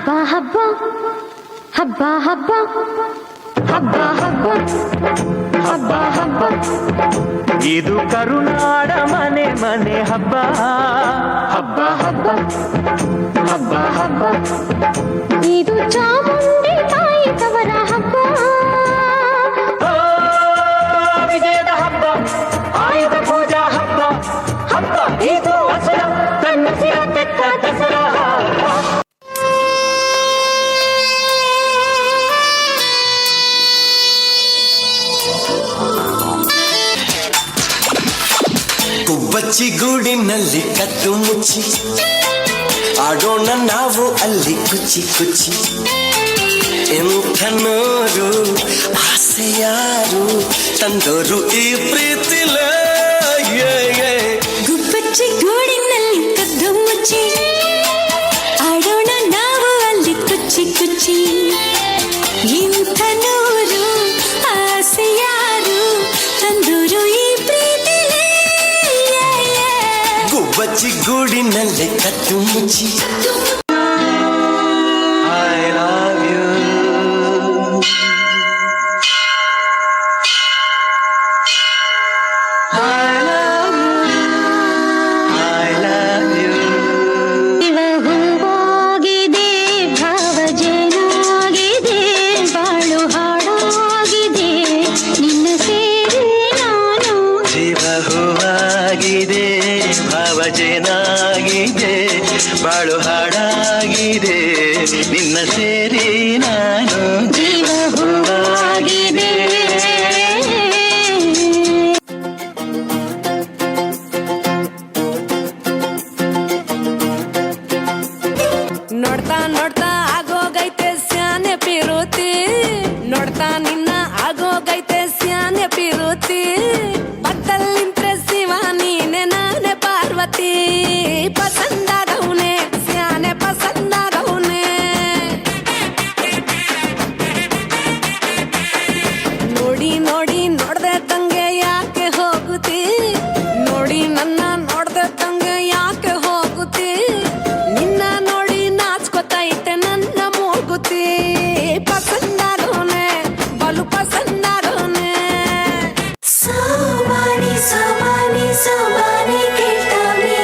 ಹಬ್ಬ ಹಬ್ಬ ಹಬ್ಬ ಹಬ್ಬ ಹಬ್ಬ ಹಬ್ಬ ಹಬ್ಬ ಹಬ್ಬ ಇದು ಕರುನಾಡ ಮನೆ ಮನೆ ಹಬ್ಬ ಹಬ್ಬ ಹಬ್ಬ ಹಬ್ಬ ಹಬ್ಬ ಇದು ಚಾಮುಂಡಿ ತಾಯಿ ತವರ ಹಬ್ಬ ವಿಜಯದ ಹಬ್ಬ ಆಯುಧ ಪೂಜಾ ಹಬ್ಬ ಹಬ್ಬ ಇದು ಅಸರ ತನ್ನಸಿರ ತೆತ್ತ ದಸರಾ ಕುಬ್ಬಚ್ಚಿ ಗೂಡಿನಲ್ಲಿ ಕದ್ದು ಮುಚ್ಚಿ ಆಡೋಣ ನಾವು ಅಲ್ಲಿ ಕುಚ್ಚಿ ಕುಚ್ಚಿ ಎಂಥ ನೋರು ಆಸೆ ಯಾರು ತಂದೋರು ಈ ಪ್ರೀತಿಲ ಗುಬ್ಬಚ್ಚಿ ಗೂಡಿನಲ್ಲಿ ಕದ್ದು ಮುಚ್ಚಿ ಆಡೋಣ ನಾವು ಅಲ್ಲಿ ಕುಚ್ಚಿ ಕುಚ್ಚಿ ಇಂಥ ನೂರು ಆಸೆ ಯಾರು ತಂದೂರು ಈ ಪ್ರೀತಿಲೇ ಗುಬ್ಬಚ್ಚಿ ಗೂಡಿನಲ್ಲಿ ಕದ್ದು ಮುಚ್ಚಿ I love you ಭಾವಜೇನಾಗಿದೆ ಬಾಳು ಹಾಡಾಗಿದೆ ನಿನ್ನ ಸೇರಿ ನಾನು ಜೀವ ಹೂವಾಗಿದೆ ನೋಡ್ತಾ ನೋಡ್ತಾ ಆಗೋಗೈತೆ ಸ್ಯಾನೆ ಪಿರುತಿ ನೋಡ್ತಾ ನಿನ್ನ ಆಗೋಗೈತೆ ಸ್ಯಾನೆ ಪಿರುತಿ ಪಕ್ಕದಲ್ಲಿಂತ್ರೆ ಶಿವ ನೀನೆ ನಾನೇ ಪಾರ್ವತಿ ಪಸಂದಾಗವ್ನೆ ಸ್ಯಾನೆ ಪಸಂದಾಗವ್ನೆ ನೋಡಿ ನೋಡಿ ನೋಡ್ದೆ ತಂಗೆ ಯಾಕೆ ಹೋಗುತ್ತಿ ನೋಡಿ ನನ್ನ ನೋಡ್ದೆ ತಂಗೆ ಯಾಕೆ ಹೋಗುತ್ತಿ ನಿನ್ನ ನೋಡಿ ನಾಚ್ಕೊತೈತೆ ನನ್ನ ಮೂಗುತಿ ಪಸಂದಾಗವ್ನೆ ಬಲು ಪಸಂದಾಗವ್ನೆ ಸೋಮಾನಿ ಸೋಮಾನಿ ಸೋಮಾನಿ ಕೇಳ್ತಾವೆ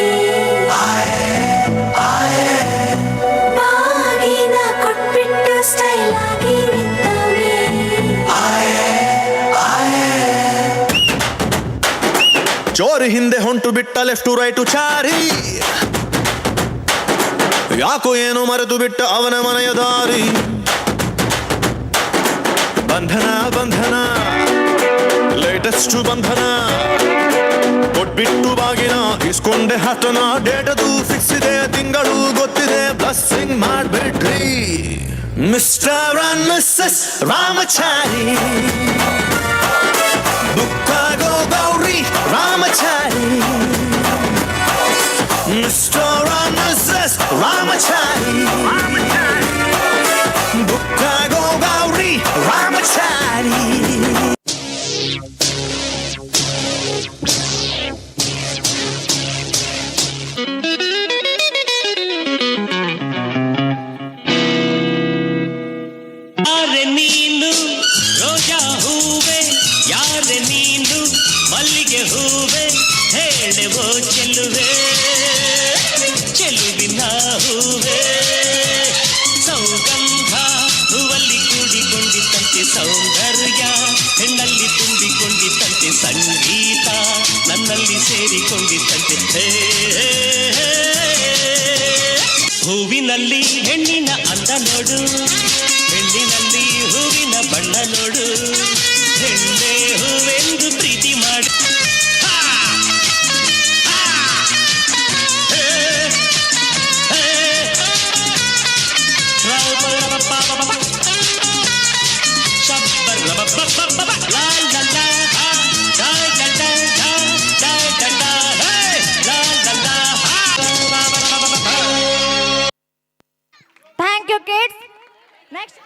ಬಾಗಿನ ಕೊಟ್ಬಿಟ್ಟು ಸ್ಟೈಲ್ ಆಗಿ ನಿಂತವೆ ಜೋರಿ ಹಿಂದೆ ಹೊಂಟು ಬಿಟ್ಟ ಲೆಫ್ಟು ರೈಟು ಚಾರಿ ಯಾಕೋ ಏನು ಮರೆತು ಬಿಟ್ಟ ಅವನ ಮನೆಯ ದಾರಿ ಬಂಧನ ಬಂಧನ ಲೇಟೆಸ್ಟ್ ಬಂಧನ ಕೊಟ್ಬಿಟ್ಟು ಬಾಗಿನ ಇಸ್ಕೊಂಡೆ ಹತ್ತನ ಡೇಟದು ಫಿಕ್ಸ್ ಇದೆ ತಿಂಗಳು ಗೊತ್ತಿದೆ ಬ್ಲಸ್ಸಿಂಗ್ ಮಾಡ್ಬಿಟ್ರಿ ಮಿಸ್ಟರ್ ಅಂಡ್ ಮಿಸ್ಸಸ್ ರಾಮಚಾರಿ ಬುಕ್ಕಾಗೋ Gauri Ramachari mister and missus Ramachari ಬುಕ್ಕಾಗೋ ಗೌರಿ ರಾಮಚಾರಿ ಯಾರೆ ನೀನು ರೋಜಾ ಹೂವೆ ಯಾರೆ ನೀನು ಮಲ್ಲಿಗೆ ಹೂವೆ ಹೇಳುವೋ ಚೆಲುವೆ ಚೆಲುವಿನ ಹೂವೆ ಸೌಗಂಧ ಹೂವಲ್ಲಿ ಕೂಡಿಕೊಂಡಿತ್ತಂತೆ ಸೌಂದರ್ಯ ಹೆಣ್ಣಲ್ಲಿ ತುಂಬಿಕೊಂಡಿತ್ತಂತೆ ಸಂಗೀತ ನನ್ನಲ್ಲಿ ಸೇರಿಕೊಂಡಿತ್ತಂತೆ ಹೂವಿನಲ್ಲಿ ಹೆಣ್ಣಿನ ಅಂದ ನೋಡು ಹೆಣ್ಣಿನಲ್ಲಿ ಹೂವಿನ ಬಣ್ಣ ನೋಡು ಹೆಣ್ಣೆ ಹೂವೆಂದು ಪ್ರೀತಿ ಮಾಡು Thank you, kids. Next.